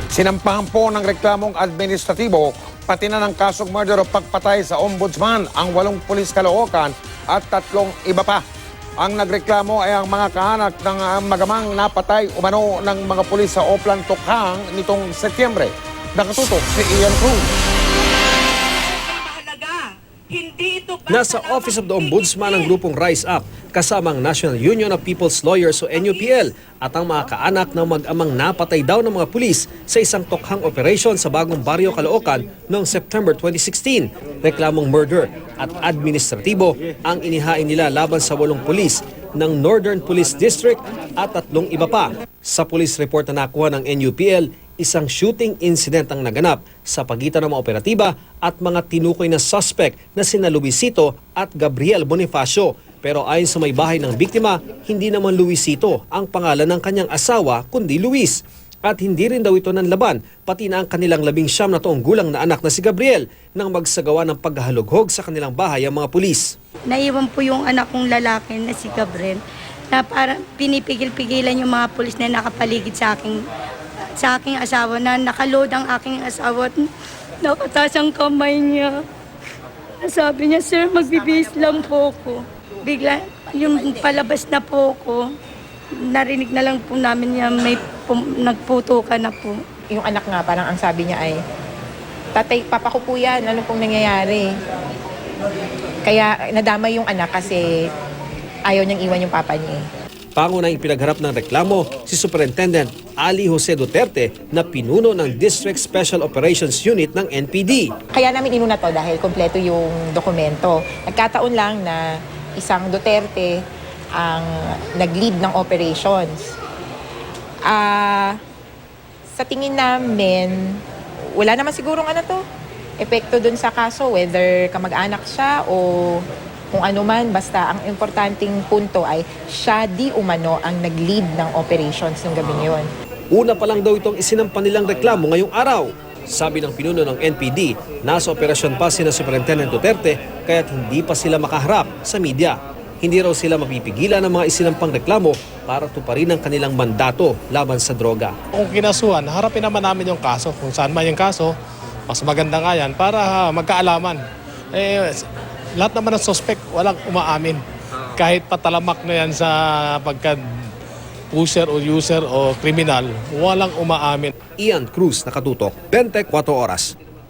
Sinampahan po ng reklamong administratibo pati na ng kasong murder o pagpatay sa ombudsman ang 8 pulis Caloocan at 3 iba pa. Ang nagreklamo ay ang mga kahanak ng magamang napatay umano ng mga pulis sa Oplan Tokhang nitong Setyembre. Nakatutok si Ian Cruz. Nasa Office of the Ombudsman ang grupong Rise Up kasama ang National Union of People's Lawyers o NUPL at ang mga kaanak ng mag-amang napatay daw ng mga pulis sa isang tokhang operation sa Bagong Baryo, Caloocan noong September 2016. Reklamong murder at administratibo ang inihain nila laban sa 8 pulis ng Northern Police District at 3 iba pa. Sa police report na nakuha ng NUPL, isang shooting incident ang naganap sa pagitan ng mga operatiba at mga tinukoy na suspect na sina Luisito at Gabriel Bonifacio. Pero ayon sa may bahay ng biktima, hindi naman Luisito ang pangalan ng kanyang asawa kundi Luis. At hindi rin daw ito nanlaban, pati na ang kanilang 19 na taong gulang na anak na si Gabriel nang magsagawa ng paghahalughog sa kanilang bahay ang mga pulis. Naiwan po yung anak kong lalaki na si Gabriel na parang pinipigil-pigilan yung mga pulis na nakapaligid sa aking asawa na nakaload ang aking asawa at nakataas ang kamay niya. Sabi niya, sir, magbibihis lang po ko. Bigla, yung palabas na po ko, narinig na lang po namin niya may nagputukan na po. Yung anak nga, parang ang sabi niya ay, tatay, papa ko po yan, ano pong nangyayari? Kaya nadamay yung anak kasi ayaw niyang iwan yung papa niya. Pangunahing pinagharap ng reklamo si Superintendent Ali Jose Duterte na pinuno ng District Special Operations Unit ng NPD. Kaya namin inuna to dahil kompleto yung dokumento. Nagkataon lang na isang Duterte ang nag-lead ng operations. Sa tingin namin, wala naman sigurong epekto dun sa kaso, whether kamag-anak siya o kung ano man, basta ang importanteng punto ay siya di umano ang nag-lead ng operations ng gabing yun. Una pa lang daw itong isinampan nilang reklamo ngayong araw. Sabi ng pinuno ng NPD, nasa operasyon pa sina Superintendent Duterte kaya't hindi pa sila makaharap sa media. Hindi raw sila mapipigilan ng mga isinampang reklamo para tuparin ang kanilang mandato laban sa droga. Kung kinasuhan, harapin naman namin yung kaso. Kung saan man yung kaso, mas maganda nga yan para magkaalaman. Lahat naman ng suspect, walang umaamin. Kahit patalamak na yan sa pagka-pusher o user o kriminal, walang umaamin. Ian Cruz, Nakatutok, 24 Oras.